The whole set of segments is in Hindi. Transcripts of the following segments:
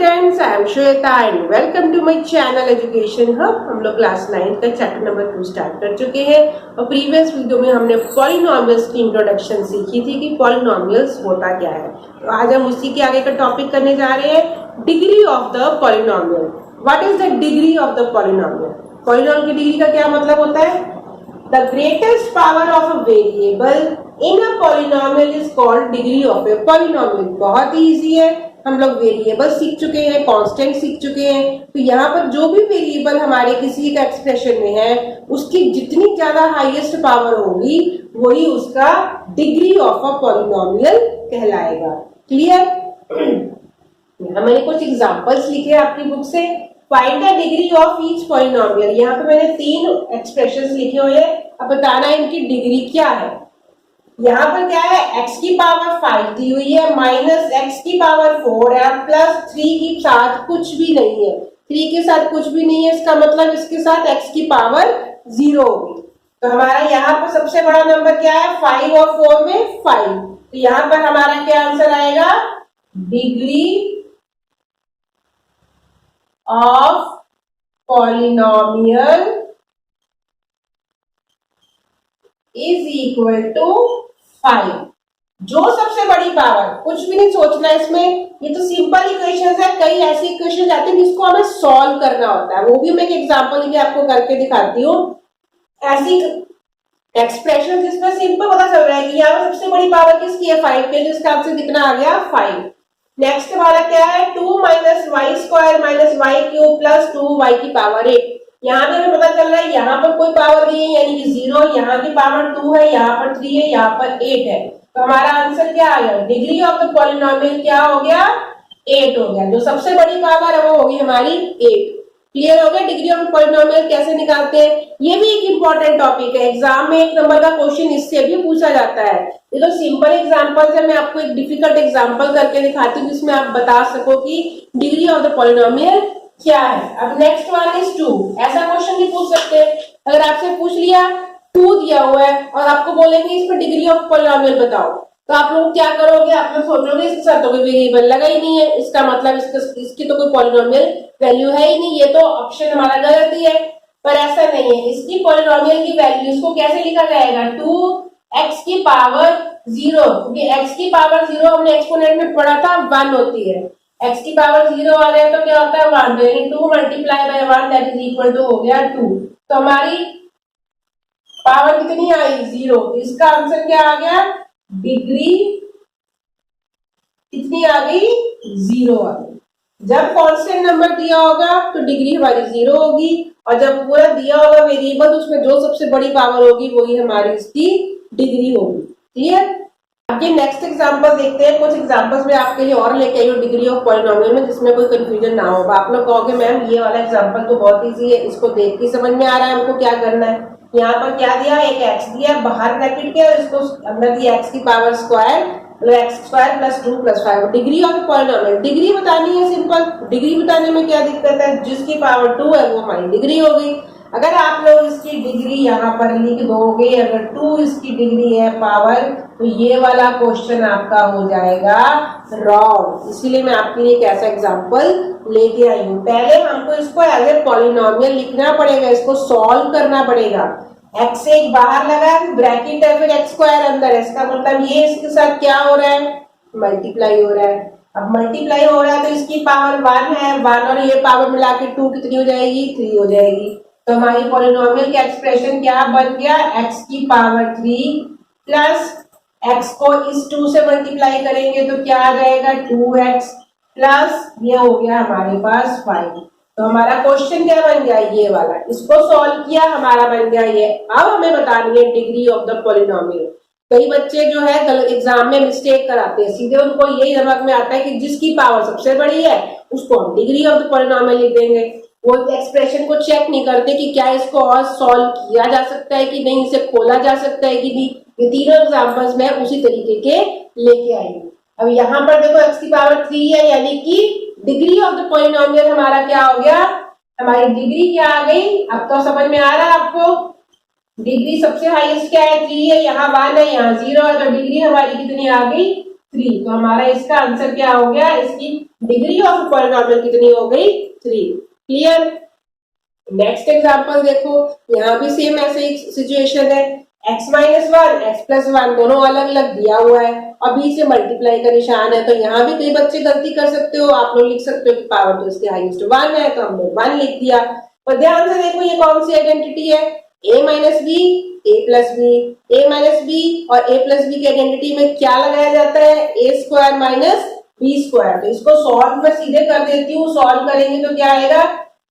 Friends, I am Shweta and welcome to my channel education hub. हम लोग क्लास 9 का चैप्टर नंबर 2 स्टार्ट कर चुके हैं और प्रीवियस वीडियो में हमने पॉलिनोमियल्स की इंट्रोडक्शन सीखी थी कि पॉलिनोमियल्स होता क्या है। तो आज हम उसी के आगे का टॉपिक करने जा रहे हैं, degree of the polynomial. What is the degree of the polynomial? Polynomial की डिग्री का क्या मतलब होता है? The greatest power of a variable in a polynomial is called degree of a polynomial. बहुत ही इजी है, हम लोग वेरिएबल सीख चुके हैं, कांस्टेंट सीख चुके हैं। तो यहाँ पर जो भी वेरिएबल हमारे किसी का एक्सप्रेशन में है उसकी जितनी ज्यादा हाईएस्ट पावर होगी वही उसका डिग्री ऑफ अ पॉलिनोमियल कहलाएगा। क्लियर? मैंने कुछ एग्जांपल्स लिखे आपकी बुक से। Find the degree of each polynomial. यहाँ पे मैंने 3 एक्सप्रेशंस लिखे हुए हैं, अब बताना है इनकी डिग्री क्या है। यहाँ पर क्या है, x की पावर 5 दी हुई है, माइनस x की पावर 4 है, प्लस 3 के साथ कुछ भी नहीं है। 3 के साथ कुछ भी नहीं है, इसका मतलब इसके साथ x की पावर 0 होगी। तो हमारा यहाँ पर सबसे बड़ा नंबर क्या है, 5 और 4 में 5। तो यहाँ पर हमारा क्या आंसर आएगा, degree of polynomial is equal to 5। जो सबसे बड़ी पावर, कुछ भी नहीं सोचना इसमें, ये तो सिंपल इक्वेशंस है। कई ऐसी इक्वेशंस आती है जिसको हमें सॉल्व करना होता है, वो भी मैं एक एग्जांपल भी आपको करके दिखाती हूँ। ऐसी एक्सप्रेशन जिसमें सिंपल पता चल रहा है कि यहाँ सबसे बड़ी पावर किसकी है, 5 के, जिसका आंसर कितना आ गया, 5। नेक्स्ट हमारा क्या है, 2 minus Y square minus Y cube plus 2 Y की पावर 8। यहाँ पे हमें पता चल रहा है यहाँ पर कोई पावर नहीं है, यानी कि 0, यहाँ की पावर 2 है, यहाँ पर 3 है, यहाँ पर 8 है। तो हमारा आंसर क्या आ गया, डिग्री ऑफ द पॉलिनोमियल क्या हो गया, 8 हो गया। जो सबसे बड़ी पावर है वो होगी हमारी 8। क्लियर हो गया? डिग्री ऑफ पॉलिनोमियल कैसे निकालते हैं, ये भी एक इंपॉर्टेंट टॉपिक है। एग्जाम में 1 नंबर का क्वेश्चन इससे भी पूछा जाता है। ये तो सिंपल एग्जांपल्स है, मैं आपको एक डिफिकल्ट एग्जांपल करके दिखाती हूँ जिसमें आप बता सको कि डिग्री ऑफ द पॉलिनोमियल क्या है। अब नेक्स्ट वन इज 2। ऐसा क्वेश्चन भी पूछ सकते हैं, अगर आपसे पूछ लिया 2 दिया हुआ है और आपको बोलेंगे इस पर डिग्री ऑफ पॉलिनोमियल बताओ, तो आप लोग क्या करोगे, आप लोग सोचोगे इसके साथ तो कोई वेरिएबल लगा ही नहीं है, इसका मतलब इसकी तो कोई पॉलिनोमियल वैल्यू है ही नहीं, ये तो ऑप्शन हमारा गलत ही है। पर ऐसा नहीं है, इसकी पॉलिनोमियल की वैल्यू, इसको कैसे लिखा जाएगा, 2x की पावर 0, क्योंकि x की पावर 0 हमने एक्सपोनेंट में पढ़ा था 1 होती है। x की पावर 0 आ रहा है तो क्या होता है 1, यानी 2 multiply by 1 that is equal to हो गया 2। तो हमारी पावर कितनी आई, 0। इसका आंसर क्या आ गया, डिग्री कितनी आ गई, 0 आ गई। जब कांस्टेंट नंबर दिया होगा तो डिग्री हमारी 0 होगी, और जब पूरा दिया होगा वेरिएबल तो उसमें जो सबसे बड़ी पावर होगी वही हमारी इसकी डिग्री होगी। क्लियर? आगे नेक्स्ट एग्जांपल देखते हैं। कुछ एग्जांपल्स में आपके लिए और लेके आई हूँ डिग्री ऑफ पॉलिनोमियल में, जिसमें कोई कंफ्यूजन ना हो। आप लोग कहोगे मैम ये वाला एग्जांपल तो बहुत इजी है, इसको देख के समझ में आ रहा है हमको क्या करना है। यहाँ पर क्या दिया, एक x दिया बाहर ब्रैकेट के, और इसको अंदर दिया x की power square, x square plus 2 plus 5। Degree of polynomial, degree बतानी है सिंपल। डिग्री बताने में क्या दिक्कत है, जिसकी पावर 2 है वो हमारी डिग्री हो गई। अगर आप लोग इसकी डिग्री यहाँ पर लिख दोगे, अगर 2 इसकी डिग्री है पावर, तो ये वाला क्वेश्चन आपका हो जाएगा रॉन्ग। इसीलिए मैं आपके लिए एक ऐसा एग्जांपल लेके आई हूँ। पहले हमको इसको एज ए पॉलिनोमियल लिखना पड़ेगा, इसको सॉल्व करना पड़ेगा। x एक बाहर लगा, ब्रैकेट है, फिर x स्क्वायर अंदर है, इसका मतलब ये इसके साथ क्या हो रहा है, मल्टीप्लाई हो रहा है। अब मल्टीप्लाई हो रहा है तो इसकी पावर 1 है, 1 और ये पावर मिला के 2 कितनी हो जाएगी, 3 हो जाएगी। तो हमारी पॉलिनोमियल का एक्सप्रेशन क्या बन गया, x की पावर 3 प्लस x को इस 2 से मल्टीप्लाई करेंगे तो क्या आ जाएगा, 2x प्लस ये हो गया हमारे पास 5। तो हमारा क्वेश्चन क्या बन गया, ये वाला। इसको सॉल्व किया, हमारा बन गया ये। अब हमें बतानी है डिग्री ऑफ द पॉलिनोमियल। कई बच्चे जो है एग्जाम में मिस्टेक कराते हैं, सीधे उनको यही दिमाग में आता है कि जिसकी पावर सबसे बड़ी है उसको हम डिग्री ऑफ द पॉलिनोमियल लिख देंगे। वो एक्सप्रेशन को चेक नहीं करते कि क्या इसको और सॉल्व किया जा सकता है कि नहीं, इसे खोला जा सकता है कि नहीं। ये तीनों एग्जांपल्स में उसी तरीके के लेके आई हूँ। अब यहाँ पर देखो x की पावर 3 है, यानी कि डिग्री ऑफ द पॉलिनोमियल हमारा क्या हो गया, हमारी डिग्री क्या आ गई। अब तो समझ में आ रहा है आपको, डिग्री सबसे हाईएस्ट क्या है, 3 है, यहाँ 1 है, यहाँ 0 है, तो डिग्री हमारी कितनी आ गई, 3। तो हमारा इसका आंसर क्या हो गया, इसकी डिग्री ऑफ पॉलिनॉमियल कितनी हो गई? 3। क्लियर? नेक्स्ट एग्जांपल देखो, यहाँ भी सेम ऐसे ही सिचुएशन है, x minus one x plus one दोनों अलग अलग दिया हुआ है और बीच से मल्टीप्लाई का निशान है। तो यहाँ भी कई बच्चे गलती कर सकते हो, आप लोग लिख सकते हो कि पावर तो इसके हाईएस्ट 1 है, तो हमने 1 लिख दिया। पर ध्यान से देखो ये कौन सी आइडेंटिटी है? a minus B A plus B, A minus B और ए प्लस बी की आइडेंटिटी में क्या लगाया जाता है? A square minus B square. तो इसको सॉल्व मैं सीधे कर देती हूँ, सॉल्व करेंगे तो क्या आएगा?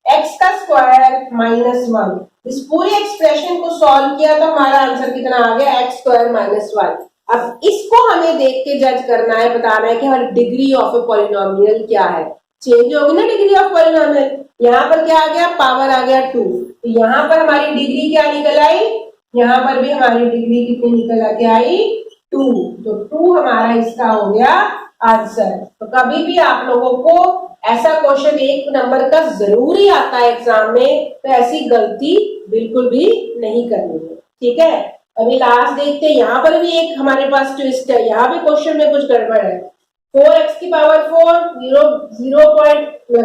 x का स्क्वायर माइनस 1। इस पूरे एक्सप्रेशन को सॉल्व किया तो हमारा आंसर कितना आ गया? x square minus 1। अब इसको हमें देख के जज करना है, बताना है कि हमारी डिग्री ऑफ ए पॉलिनोमियल क्या है। चेंज होगी ना डिग्री ऑफ पॉलिनोमियल। यहाँ पर क्या आ गया? पावर आ गया 2। तो यहाँ पर हमारी डिग्री क्या निकल आई? यहाँ पर भी हमारी डिग्री कितनी निकल के आई? 2। तो 2 हमारा इसका हो गया आंसर। तो कभी भी आप लोगों को ऐसा क्वेश्चन 1 नंबर का जरूरी आता है एग्जाम में, तो ऐसी गलती बिल्कुल भी नहीं करनी है। ठीक है, अभी लास्ट देखते हैं। यहाँ पर भी एक हमारे पास ट्विस्ट है, यहाँ भी क्वेश्चन में कुछ गड़बड़ है। 4x की पावर 4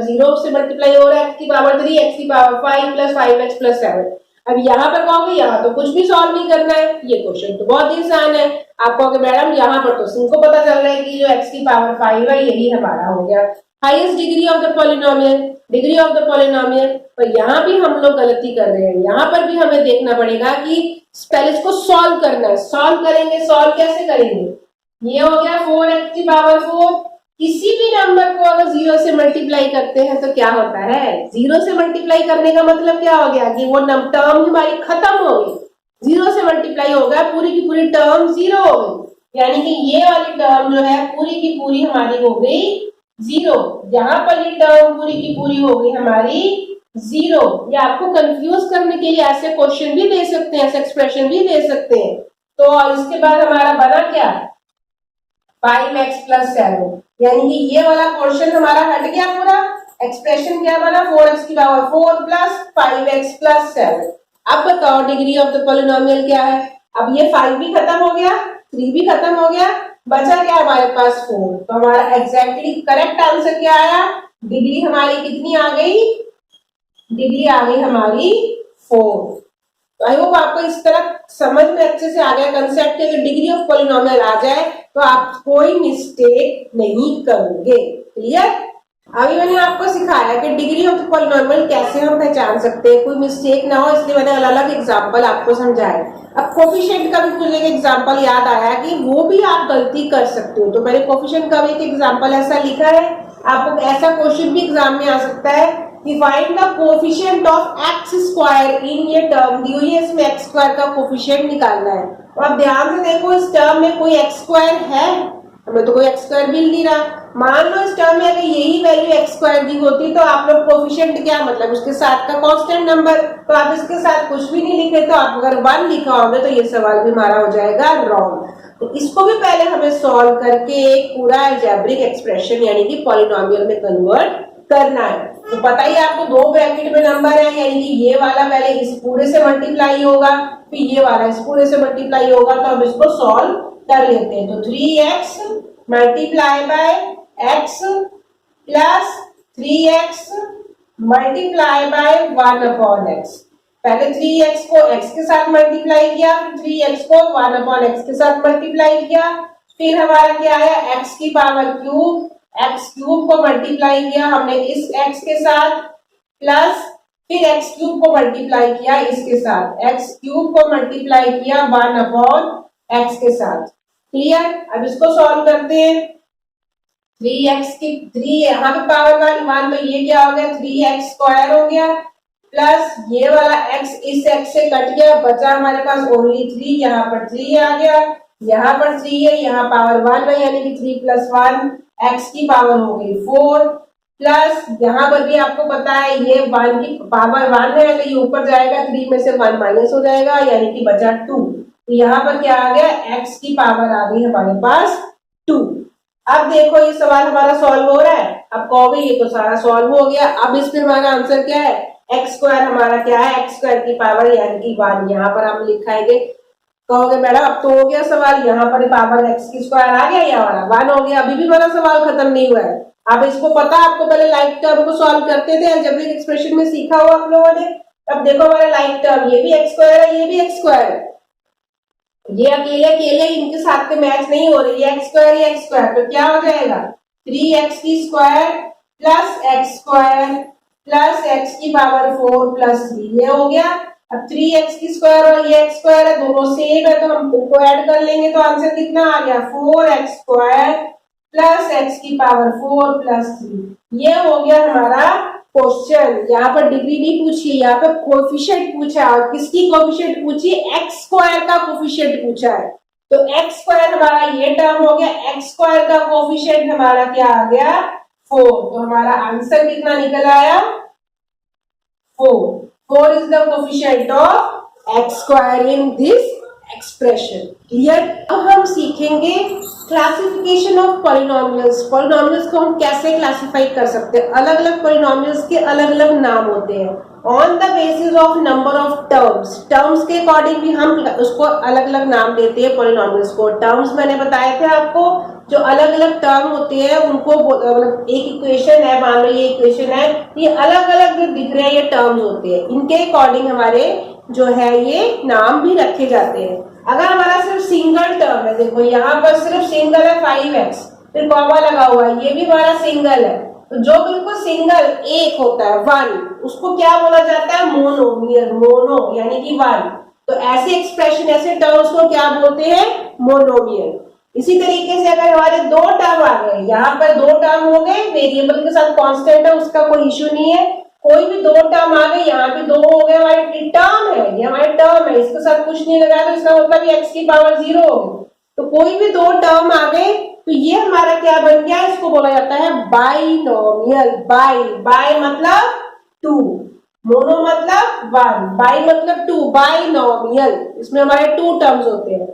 0 से मल्टीप्लाई हो रहा है, x की पावर 3 x की पावर 5 प्लस 5x प्लस 7। अब यहाँ पर कहोगे यहाँ तो कुछ भी सॉल्व नहीं करना है, ये क्वेश्चन तो बहुत ही आसान है। आप कहोगे मैडम यहाँ पर तो तुमको पता चल रहा है कि जो x की पावर 5 है यही हमारा हो गया highest degree of the polynomial, degree of the polynomial. पर यहाँ भी हम लोग गलती कर रहे हैं। यहाँ पर भी हमें देखना पड़ेगा कि पहले इसको सॉल्व करना है। सॉल्व करेंगे, सॉल्व कैसे करेंगे? ये हो गया 4x की पावर 4। किसी भी नंबर को अगर 0 से मल्टीप्लाई करते हैं तो क्या होता है? 0 से मल्टीप्लाई करने का मतलब क्या हो गया कि वो टर्म हमारी खत्म हो गई। 0 से मल्टीप्लाई हो गया, पूरी की पूरी टर्म 0 हो गई, यानी कि ये वाली टर्म जो है पूरी की पूरी हमारी हो गई 0। यहाँ पर ये टर्म पूरी की पूरी हो गई हमारी 0। ये आपको कंफ्यूज करने के लिए ऐसे क्वेश्चन भी दे सकते हैं, ऐसे एक्सप्रेशन भी दे सकते हैं। तो इसके बाद हमारा बना क्या? 5x प्लस 7, यानी कि ये वाला पोर्शन हमारा हट गया पूरा। एक्सप्रेशन क्या बना? 4x की पावर 4 प्लस 5x प्लस 7। अब बताओ डिग्री ऑफ द पॉलिनोमियल क्या है? अब ये 5 भी खत्म हो गया, 3 भी खत्म हो गया, बचा क्या हमारे पास? 4। तो हमारा एग्जैक्टली करेक्ट आंसर क्या आया? डिग्री हमारी कितनी आ गई? डिग्री आ गई हमारी 4। आई होप आपको इस तरह समझ में अच्छे से आ गया कंसेप्ट कि अगर डिग्री ऑफ पॉलिनोमियल आ जाए तो आप कोई मिस्टेक नहीं करोगे। क्लियर? अभी मैंने आपको सिखाया कि डिग्री ऑफ पॉलिनोमियल कैसे हम पहचान सकते हैं, कोई मिस्टेक ना हो, इसलिए मैंने अलग अलग एग्जांपल आपको समझाया। अब कोफिशिएंट का भी मुझे एक एग्जांपल याद आया कि वो भी आप गलती कर सकते हो। तो मैंने कोफिशिएंट का भी एक एग्जांपल ऐसा लिखा है। आपको ऐसा क्वेश्चन भी एग्जाम में आ सकता है कि find the coefficient of x square in ये टर्म दी हुई है, इसमें x स्क्वायर का कोफिशिएंट निकालना है। और अब ध्यान से देखो इस टर्म में कोई x स्क्वायर है? हमें तो कोई x स्क्वायर मिल नहीं रहा। मान लो इस टर्म में अगर यही वैल्यू x स्क्वायर दी होती तो आप लोग कोफिशिएंट क्या मतलब उसके साथ का कांस्टेंट नंबर, तो आप इसके साथ कुछ भी नहीं लिखे, तो आप अगर 1 लिखा होगा तो ये सवाल भी हमारा हो जाएगा रॉन्ग। तो इसको भी पहले हमें सॉल्व करके एक पूरा अलजेब्रिक एक्सप्रेशन यानी कि पॉलिनोमियल में कन्वर्ट करना है। तो पता ही आपको 2 ब्रैकेट में नंबर है, यानी कि ये वाला पहले इस पूरे से मल्टीप्लाई होगा, फिर ये वाला इस पूरे से मल्टीप्लाई होगा। तो अब इसको सॉल्व कर लेते हैं। तो 3x multiply by x plus 3x multiply by 1 upon x। पहले 3x को x के साथ मल्टीप्लाई किया, फिर 3x को 1 अपॉन x के साथ मल्टीप्लाई किया, फिर हमारा क्या आया? x की पावर क्यूब, x क्यूब को मल्टीप्लाई किया हमने इस x के साथ, प्लस फिर x क्यूब को मल्टीप्लाई किया इसके साथ, x क्यूब को मल्टीप्लाई किया 1 अपॉन x के साथ। क्लियर? अब इसको सॉल्व करते हैं। 3x की 3 यहाँ पे पावर 1 तो ये क्या हो गया? 3x स्क्वायर हो गया, प्लस ये वाला x इस x से कट गया, बचा हमारे पास ओनली 3। यहाँ पर 3 आ गया, यहाँ पर 3 है, यहाँ पावर 1 है, यानी कि 3 प्लस 1 x की पावर हो गई 4, प्लस यहाँ पर भी आपको पता है ये 1 की पावर 1 है तो ये ऊपर जाएगा, 3 में से 1 माइनस हो जाएगा, यानी कि बचा 2। तो यहाँ पर क्या आ गया? x की पावर आ गई हमारे पास 2। अब देखो ये सवाल हमारा सॉल्व हो रहा है। अब कहोगे ये तो सारा सॉल्व हो गया, अब इसमें हमारा आंसर क्या है? एक्स स्क्वायर हमारा क्या है? एक्स स्क्वायर की पावर यानी कि 1 यहाँ पर हम लिखाएंगे। कहोगे मैडम अब तो हो गया सवाल, यहाँ पर पावर एक्स की स्क्वायर आ गया, यहाँ वाला 1 हो गया, अभी भी हमारा सवाल खत्म नहीं हुआ है। अब इसको पता, आपको पहले लाइक टर्म को सॉल्व करते थे, अलजेब्रिक एक्सप्रेशन में सीखा हुआ आप लोगों ने। अब देखो हमारा लाइक टर्म, ये भी एक्स स्क्वायर है, ये भी एक्स स्क्वायर है, ये अकेले अकेले इनके साथ में मैच नहीं हो रही, ये एक्स स्क्वायर, ये एक्स स्क्वायर, तो क्या हो जाएगा 3x की square plus x square plus x की पावर 4 प्लस 3, ये हो गया। अब 3x की स्क्वायर और ये एक्स स्क्वायर है, दोनों सेम है, तो हम इनको ऐड कर लेंगे तो आंसर कितना आ गया 4x स्क्वायर प्लस एक्स की पावर 4 प्लस 3। ये हो गया हमारा क्वेश्चन। यहाँ पर डिग्री नहीं पूछी, यहाँ पर कोफिशिएंट पूछा है। और किसकी कोफिशिएंट पूछी? एक्स स्क्वायर का कोफिशिएंट पूछा है। तो एक्स स्क्वायर हमारा ये टर्म हो गया, एक्स स्क्वायर का कोफिशिएंट हमारा क्या आ गया 4। तो हमारा आंसर कितना निकल आया 4। 4 is the coefficient of x square in this expression. Clear? अब हम सीखेंगे क्लासिफिकेशन ऑफ पॉलिनोमियल्स। पॉलिनोमियल्स को हम कैसे क्लासिफाई कर सकते हैं? अलग अलग पॉलिनोमियल्स के अलग अलग नाम होते हैं on the basis of number of terms. Terms के अकॉर्डिंग भी हम उसको अलग अलग नाम देते हैं पॉलिनोमियल्स को। टर्म्स मैंने बताए थे आपको, जो अलग अलग टर्म होते हैं उनको मतलब एक इक्वेशन है, मान लो ये इक्वेशन है, ये अलग अलग जो दिख रहे हैं ये टर्म्स होते हैं, इनके अकॉर्डिंग हमारे जो है ये नाम भी रखे जाते हैं। अगर हमारा सिर्फ सिंगल टर्म है, देखो यहाँ पर सिर्फ सिंगल है 5x, फिर कॉमा लगा हुआ है, ये भी हमारा सिंगल है, तो जो बिल्कुल सिंगल एक होता है 1, उसको क्या बोला जाता है मोनोमियल, मोनो यानी कि 1। तो ऐसे एक्सप्रेशन, ऐसे टर्म्स को क्या बोलते हैं मोनोमियल। इसी तरीके से अगर हमारे दो टर्म आ गए, यहाँ पर दो टर्म हो गए, वेरिएबल के साथ कांस्टेंट है उसका कोई इश्यू नहीं है, कोई भी दो टर्म आ गए, यहाँ पे दो हो गए, हमारे टर्म है, ये हमारे टर्म है, इसके साथ कुछ नहीं लगाया तो इसका मतलब ये x की पावर 0 हो गई। तो कोई भी दो टर्म आ गए तो ये हमारा क्या बन गया, इसको बोला जाता है बाइनोमियल। बाई मतलब 2, मोनो मतलब 1, बाई मतलब 2, बाइनोमियल। इसमें हमारे 2 टर्म्स होते हैं।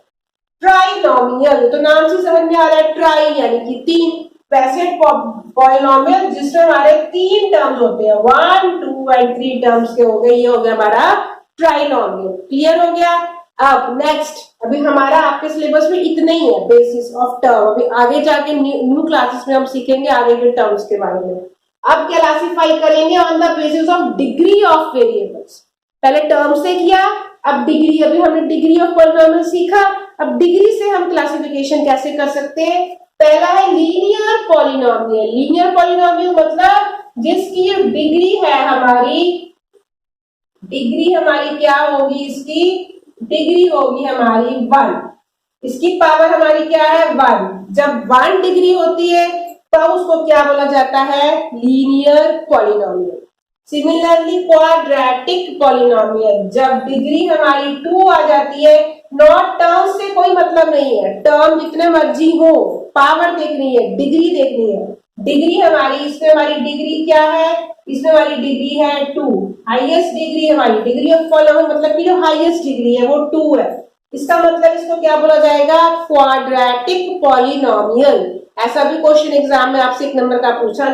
ट्राइनोमियल, तो नाम से समझ में आ रहा है, ट्राई यानी कि 3। वैसे पॉलिनोमियल जिसमें हमारे 3 टर्म्स होते हैं, 1, 2 एंड 3 टर्म्स के हो गए, ये हो गया हमारा ट्राइनोमियल। क्लियर हो गया? अब नेक्स्ट, अभी हमारा आपके सिलेबस में इतना ही है बेसिस ऑफ टर्म। अभी आगे जाके न्यू क्लासेस में हम सीखेंगे आगे के टर्म्स के बारे में। अब क्लासिफाई करेंगे on the basis of degree of variables. पहले टर्म से किया, अब डिग्री, अभी हमने डिग्री ऑफ पॉलिनोमियल सीखा, अब डिग्री से हम क्लासिफिकेशन कैसे कर सकते हैं। पहला है लीनियर पॉलिनोमियल। लीनियर पॉलिनोमियल मतलब जिसकी डिग्री है हमारी, डिग्री हमारी क्या होगी, इसकी डिग्री होगी हमारी 1, इसकी पावर हमारी क्या है 1। जब 1 डिग्री होती है तो उसको क्या बोला जाता है linear polynomial. Similarly quadratic polynomial, जब डिग्री हमारी 2 आ जाती है, नॉट टर्म से कोई मतलब नहीं है, टर्म जितने मर्जी हो, पावर देखनी है, डिग्री देखनी है। डिग्री हमारी, इसमें हमारी डिग्री क्या है, इसमें हमारी डिग्री है 2, हाईएस्ट डिग्री हमारी डिग्री ऑफ पॉलिनोमियल मतलब कि जो हाईएस्ट डिग्री है वो 2 है। इसका मतलब इसको क्या बोला जाएगा क्वाड्रेटिक पॉलिनोमियल। ऐसा भी क्वेश्चन एग्जाम में आपसे 1 नंबर का पूछा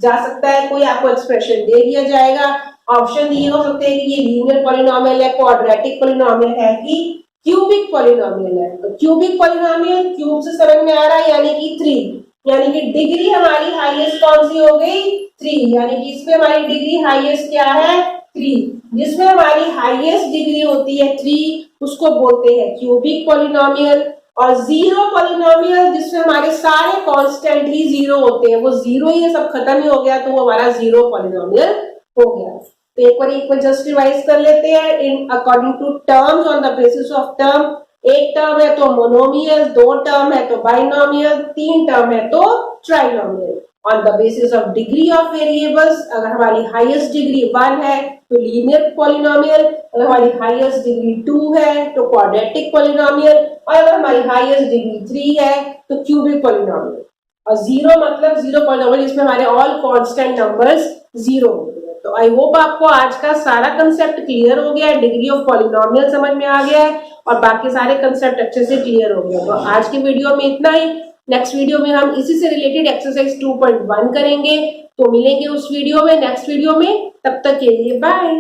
जा सकता है। कोई आपको एक्सप्रेशन दे दिया जाएगा, ऑप्शन दिए हो सकते हैं कि ये लीनियर पॉलिनोमियल है, क्वाड्रेटिक पॉलिनोमियल है कि क्यूबिक पॉलिनोमियल है। तो क्यूबिक पॉलिनोमियल, क्यूब से समझ में आ रहा है यानी कि 3, यानी कि डिग्री हमारी हाईएस्ट कौन सी हो गई 3, यानी कि इसमें हमारी डिग्री हाईएस्ट क्या है 3। जिसमें हमारी हाईएस्ट डिग्री होती है 3 उसको बोलते हैं क्यूबिक पॉलिनोमियल। और जीरो पॉलिनोमियल जिसमें हमारे सारे कांस्टेंट ही 0 होते हैं, वो 0 ही है, सब खत्म ही हो गया, तो वो हमारा जीरो पॉलिनोमियल हो गया। तो एक बार जस्ट रिवाइज कर लेते हैं in according to terms on the basis of term. एक टर्म है तो मोनोमियल, 2 टर्म है तो बाइनोमियल, 3 टर्म है तो trinomial. On the basis of degree of variables, अगर हमारी हाईएस्ट डिग्री 1 है तो लीनियर पॉलिनोमियल, अगर हमारी हाईएस्ट डिग्री 2 है तो क्वाड्रेटिक पॉलिनोमियल, और अगर हमारी हाईएस्ट डिग्री 3 है तो क्यूबिक पॉलिनोमियल। और 0 मतलब जीरो पॉलिनोमियल जिसमें हमारे ऑल कांस्टेंट नंबर्स 0 होते हैं। तो आई होप आपको आज का सारा कंसेप्ट क्लियर हो गया है, डिग्री ऑफ पॉलिनोमियल समझ में आ गया है और बाकी सारे कंसेप्ट अच्छे से क्लियर हो गए। तो आज की वीडियो में इतना ही। नेक्स्ट वीडियो में हम इसी से रिलेटेड एक्सरसाइज 2.1 करेंगे। तो मिलेंगे उस वीडियो में, नेक्स्ट वीडियो में। तब तक के लिए बाय।